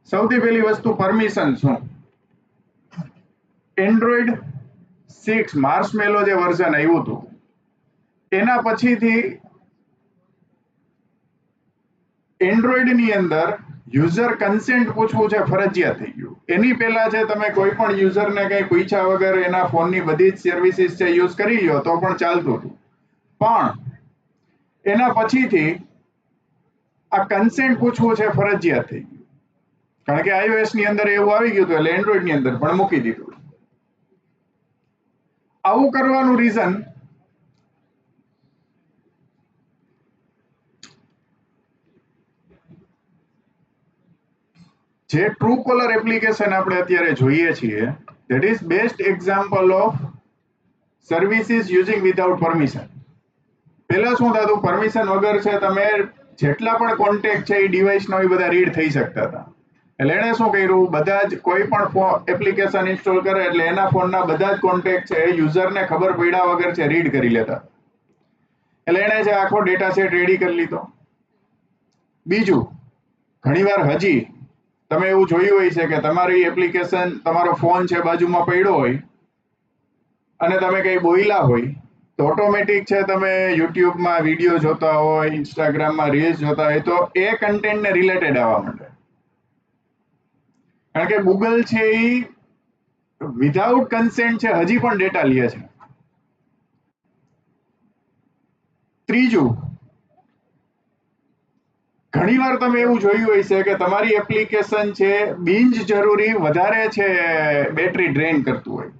સૌથી પહેલી વસ્તુ પરમિશન શું? એન્ડ્રોઈડ 6 માર્શમેલો જે વર્ઝન આવ્યું હતું એના પછીથી એન્ડ્રોઈડની અંદર યુઝર કન્સેન્ટ પૂછવું છે ફરજિયાત થઈ ગયું. એની પહેલા છે તમે કોઈ પણ યુઝરને કંઈ પૂછ્યા વગર એના ફોનની બધી જ સર્વિસીસ છે યુઝ કરી લ્યો તો પણ ચાલતું હતું. પણ એના પછીથી આ કન્સેન્ટ પૂછવું છે ફરજિયાત થઈ ગયું. કારણ કે iOS ની અંદર એવું આવી ગયું હતું એટલે એન્ડ્રોઈડ ની અંદર પણ મૂકી દીધું. આવું કરવાનું રીઝન જે ટ્રુ કોલર એપ્લિકેશન આપણે અત્યારે જોઈએ છીએ that is best example of services using without permission. પહેલા શું થતું, પરમિશન વગર છે તમે જેટલા પણ કોન્ટેક્ટ છે એ ડિવાઇસનો એ બધા રીડ થઈ શકતા હતા. એટલે એણે શું કર્યું, બધા જ કોઈ પણ એપ્લિકેશન ઇન્સ્ટોલ કરે એટલે એના ફોનના બધા જ કોન્ટેક્ટ છે યુઝરને ખબર પડ્યા વગર છે રીડ કરી લેતા. એટલે એણે છે આખો ડેટા સેટ રેડી કરી લીધો. બીજું, ઘણીવાર હજી તમે એવું જોયું હોય છે કે તમારી એપ્લિકેશન, તમારો ફોન છે બાજુમાં પડ્યો હોય અને તમે કંઈ બોલ્યા હોય તો ઓટોમેટિક છે તમે યુટ્યુબમાં વિડીયો જોતા હોય, ઇન્સ્ટાગ્રામમાં રીલ્સ જોતા હોય તો એ કન્ટેન્ટને રિલેટેડ આવવા માંડે. કારણ કે ગૂગલ છે એ વિધાઉટ કન્સેન્ટ છે હજી પણ ડેટા લે છે. ત્રીજું, ઘણીવાર તમે એવું જોયું હોય છે કે તમારી એપ્લિકેશન છે બિન જરૂરી વધારે છે બેટરી ડ્રેઇન કરતું હોય.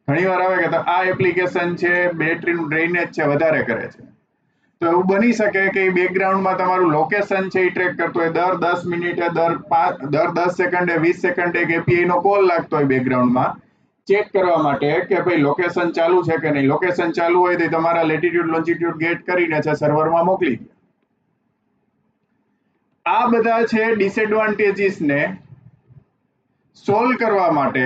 ઘણીવાર આવે કે આ એપ્લિકેશન છે બેટરીનું ડ્રેઇનેજ છે વધારે કરે છે. તો એવું બની શકે કે બેકગ્રાઉન્ડમાં તમારું લોકેશન છે એ ટ્રેક કરતો હોય. દર 10 મિનિટે, દર 10 સેકન્ડે, 20 સેકન્ડે એક API નો કોલ લાગતો હોય બેકગ્રાઉન્ડમાં ચેક કરવા માટે કે ભાઈ લોકેશન ચાલુ છે કે નહીં. લોકેશન ચાલુ હોય તો તમારા લેટિટ્યુડ લોન્જિટ્યુડ ગેટ કરીને છે સર્વરમાં મોકલી દે. આ બધા છે ડિસએડવાન્ટેજીસને સોલ્વ કરવા માટે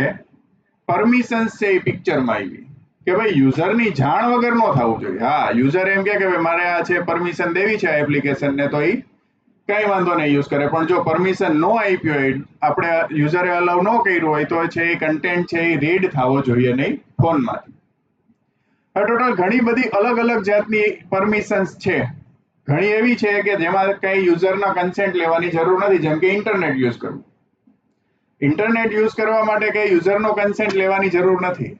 પરમિશન્સ છે એ પિક્ચરમાં આવી કે ભાઈ યુઝરની જાણ વગર ન થવું જોઈએ. હા, યુઝર એમ કે ભાઈ મારે આ છે પરમિશન દેવી છે આ એપ્લિકેશનને તો એ કઈ વાંધો નહીં યુઝ કરે. પણ જો પરમિશન ન આપી હોય, આપણે યુઝરે અલાઉ ન કર્યું હોય તો છે એ કન્ટેન્ટ છે એ રીડ થવો જોઈએ નહીં ફોનમાંથી. હવે ટોટલ ઘણી બધી અલગ અલગ જાતની પરમિશન્સ છે. ઘણી એવી છે કે જેમાં કઈ યુઝરના કન્સેન્ટ લેવાની જરૂર નથી, જેમ કે ઇન્ટરનેટ યુઝ કરવું. ઇન્ટરનેટ યુઝ કરવા માટે કઈ યુઝરનો કન્સેન્ટ લેવાની જરૂર નથી.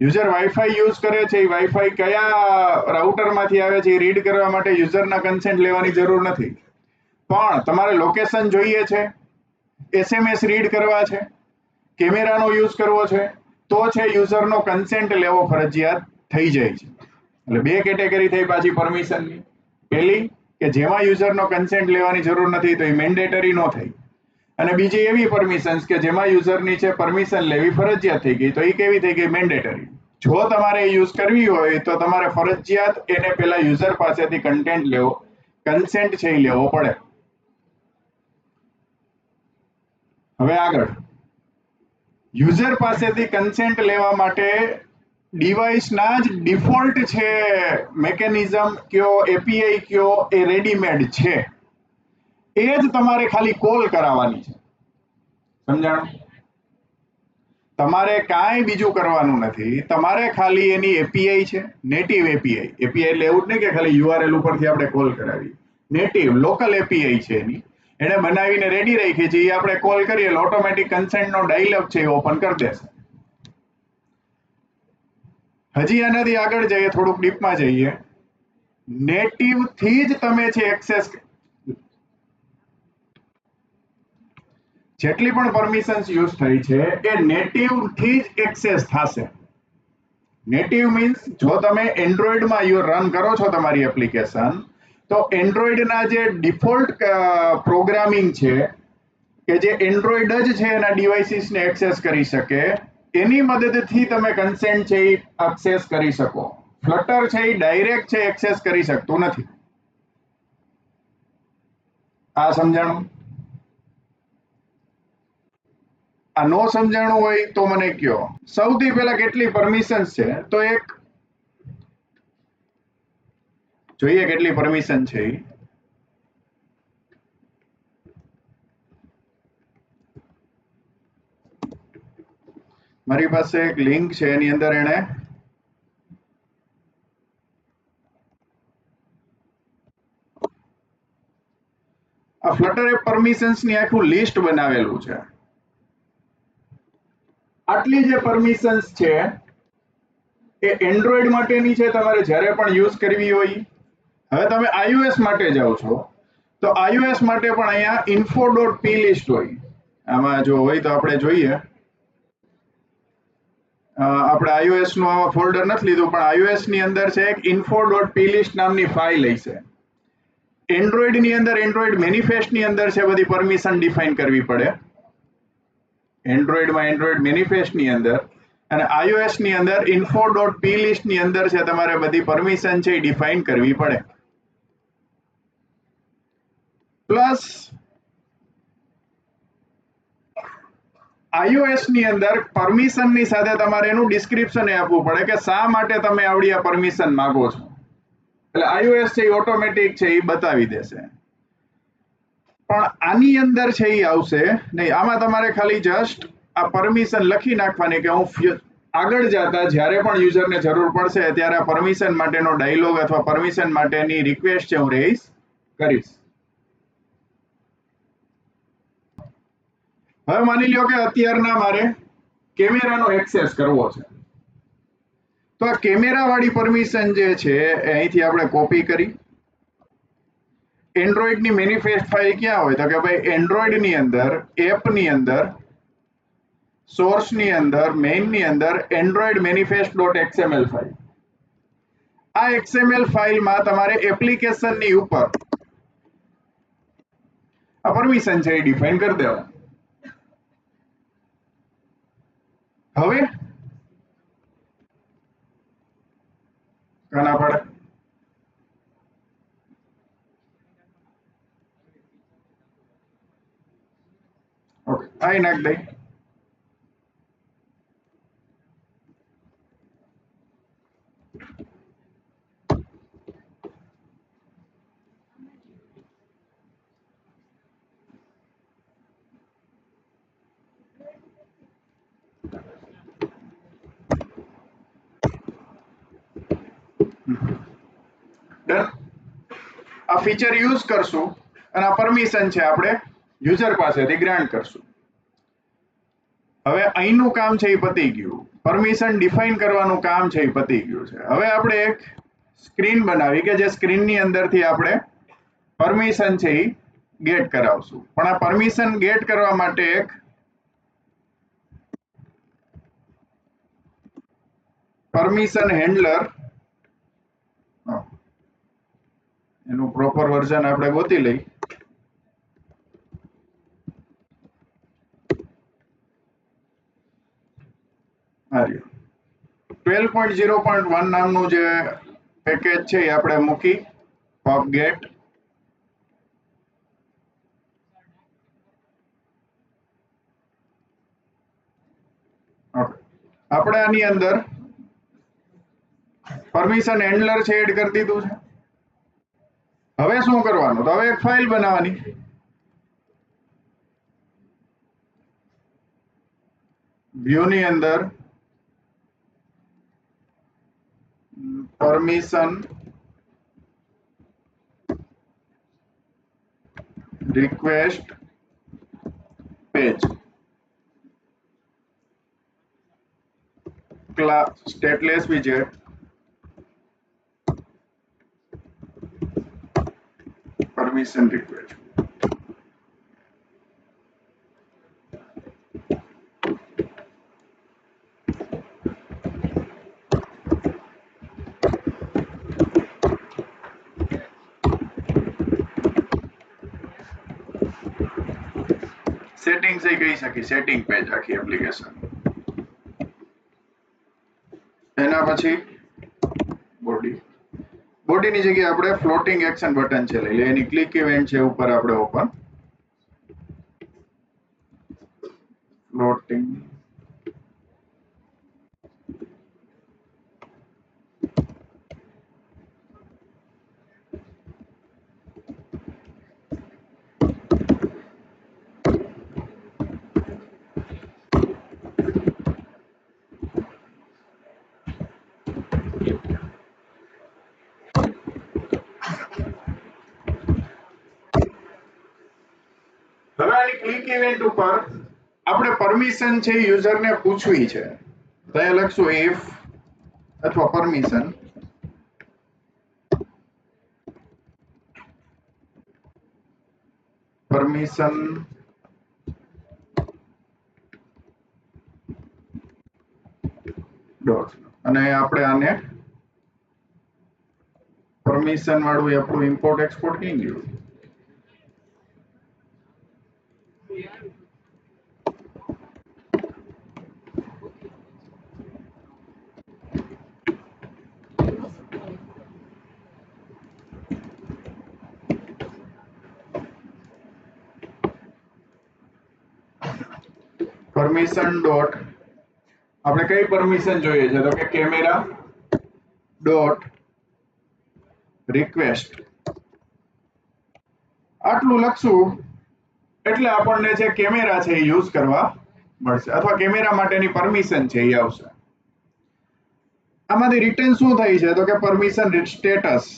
યુઝર વાઈફાઈ યુઝ કરે છે, એ વાઈફાઈ કયા રાઉટરમાંથી આવે છે એ રીડ કરવા માટે યુઝરના કન્સેન્ટ લેવાની જરૂર નથી. પણ તમારે લોકેશન જોઈએ છે, SMS રીડ કરવા છે, કેમેરાનો યુઝ કરવો છે તો છે યુઝરનો કન્સેન્ટ લેવો ફરજિયાત થઈ જાય છે. એટલે બે કેટેગરી થઈ પાછી પરમિશનની. પહેલી કે જેમાં યુઝરનો કન્સેન્ટ લેવાની જરૂર નથી તો એ મેન્ડેટરી ન થઈ. અને બીજી એવી પરમિશન્સ કે જેમાં યુઝરની છે પરમિશન લેવી ફરજિયાત થઈ ગઈ તો એ કેવી થઈ ગઈ, મેન્ડેટરી. જો તમારે યુઝ કરવી હોય તો તમારે ફરજિયાત એને પેલા યુઝર પાસેથી કન્ટેન્ટ લેવો, કન્સેન્ટ છે એ લેવો પડે. હવે આગળ, યુઝર પાસેથી કન્સેન્ટ લેવા માટે ડિવાઇસના જ ડિફોલ્ટ છે મેકેનિઝમ કયો, API કયો એ રેડીમેડ છે. એ જ તમારે ખાલી કોલ કરાવવાની છે. સમજાણું? તમારે કાંઈ બીજું કરવાનું નથી. તમારે ખાલી એની API છે, નેટિવ API. API એટલે એવું જ નહીં કે ખાલી URL ઉપરથી આપણે કોલ કરાવીએ. નેટિવ લોકલ API છે એની. એને બનાવીને રેડી રાખી છે, એ આપણે કોલ કરીએ એટલે ઓટોમેટિક કન્સેન્ટનો ડાયલોગ છે એ ઓપન કરી દેશે. હજી આનાથી આગળ જઈએ, થોડુંક ડીપમાં જઈએ. નેટિવથી જ તમે છે એક્સેસ, જેટલી પણ પરમિશન્સ યુઝ થઈ છે એ નેટિવથી જ એક્સેસ થશે. નેટિવ મીન્સ જો તમે એન્ડ્રોઈડમાં રન કરો છો તમારી એપ્લિકેશન તો એન્ડ્રોઈડના જે ડિફોલ્ટ પ્રોગ્રામિંગ છે કે જે એન્ડ્રોઈડ જ છે એના ડિવાઇસીસને એક્સેસ કરી શકે એની મદદથી તમે કન્સેન્ટ છે એ એક્સેસ કરી શકો. ફ્લટર છે એ ડાયરેક્ટ છે એક્સેસ કરી શકતું નથી. આ સમજાણું? આ નો સમજાણું હોય તો મને કયો. સૌથી પહેલા કેટલી પરમિશન્સ છે તો એક જોઈએ કેટલી પરમિશન છે. મારી પાસે એક લિંક છે, એની અંદર એને આ ફ્લટર એપ પરમિશન્સ ની આખું લિસ્ટ બનાવેલું છે. આટલી જે પરમિશન્સ છે એ એન્ડ્રોઈડ માટેની છે, તમારે જ્યારે પણ યુઝ કરવી હોય. હવે તમે iOS માટે જાઓ છો તો iOS માટે પણ અહીંયા info.p લિસ્ટ હોય. આમાં જો હોય તો આપણે જોઈએ. આપણે iOS નું આમાં ફોલ્ડર નથી લીધું, પણ iOS ની અંદર છે એક info.p લિસ્ટ નામની ફાઇલ હશે. એન્ડ્રોઈડ ની અંદર એન્ડ્રોઈડ મેનિફેસ્ટ ની અંદર છે બધી પરમિશન ડિફાઇન કરવી પડે. એન્ડ્રોઈડમાં એન્ડ્રોઈડ મેનિફેસ્ટ ની અંદર અને iOS ની અંદર info.p લિસ્ટ ની અંદર છે તમારે બધી પરમિશન છે એ ડિફાઇન કરવી પડે. પ્લસ iOS ની અંદર પરમિશન ની સાથે તમારે એનું ડિસ્ક્રિપ્શન આપવું પડે કે શા માટે તમે આવડી આ પરમિશન માંગો છો. એટલે iOS છે એ ઓટોમેટિક છે એ બતાવી દેશે. પણ આની અંદર છે એ આવશે નહીં. આમાં તમારે ખાલી જસ્ટ આ પરમિશન લખી નાખવાની કે હું આગળ જતા જ્યારે પણ યુઝરને જરૂર પડશે ત્યારે આ પરમિશન માટેનો ડાયલોગ અથવા પરમિશન માટેની રિક્વેસ્ટ છે હું રેઇઝ કરીશ. હવે માની લ્યો કે અત્યારના મારે કેમેરાનો એક્સેસ કરવો છે, તો આ કેમેરા વાળી પરમિશન જે છે અહીંથી આપણે કોપી કરી. એન્ડ્રોઈડ ની મેનિફેસ્ટ ફાઇલ ક્યાં હોય તો કે ભાઈ એન્ડ્રોઈડ ની અંદર એપ ની અંદર સોર્સ ની અંદર મેઇન ની અંદર એન્ડ્રોઈડ manifest.xml ફાઇલ. આ XML ફાઇલમાં તમારે એપ્લિકેશન ની ઉપર આ પરમિશન છે એ ડિફાઇન કરી દેવા. હવે ઘણા પડે ઓકે આઈ નાખ દઈ. ડન. આ ફીચર યુઝ કરશું અને આ પરમિશન છે આપણે યુઝર પાસેથી ગ્રાન્ટ કરશું. હવે અહીંનું કામ છે એ પતી ગયું. પરમિશન ડિફાઇન કરવાનું કામ છે એ પતી ગયું છે. હવે આપણે એક સ્ક્રીન બનાવી કે જે સ્ક્રીનની અંદરથી આપણે પરમિશન છે એ ગેટ કરાવશું. પણ આ પરમિશન ગેટ કરવા માટે એક પરમિશન હેન્ડલર એનું પ્રોપર વર્ઝન આપણે ગોતી લઈ. આ રહ્યું 12.0.1 નામનું જે પેકેજ છે એ આપણે મૂકી પબ ગેટ. આપણે આની અંદર પરમિશન હેન્ડલર છે એડ કરી દીધું છે. હવે શું કરવાનું તો હવે એક ફાઇલ બનાવવાની. વ્યૂ ની અંદર permission request page class stateless વિજેટ પરમિશન રિક્વેસ્ટ. સેટિંગ્સ એ કહી શકી સેટિંગ પેજ આખી એપ્લિકેશન. એના પછી બોડીની જગ્યાએ આપણે ફ્લોટિંગ એક્શન બટન છે લઈ લે. એની ક્લિક ઇવેન્ટ છે ઉપર આપણે ઓપન ફ્લોટિંગ ખાલી ક્લિક ઇવેન્ટ ઉપર આપણે પરમિશન છે યુઝરને પૂછવી છે તો એ લખશું if અથવા પરમિશન ડોટ અને આપણે આને પરમિશન વાળું આપણું ઇમ્પોર્ટ એક્સપોર્ટ કઈ ગયું પરમિશન ડોટ આપણે કઈ પરમિશન જોઈએ છે તો કે કેમેરા ડોટ રિક્વેસ્ટ આટલું લખશું એટલે આપણને જે કેમેરા છે એ યુઝ કરવા મળશે અથવા કેમેરા માટેની પરમિશન છે એ આવશે આમાંથી રિટર્ન શું થઈ છે તો કે પરમિશન સ્ટેટસ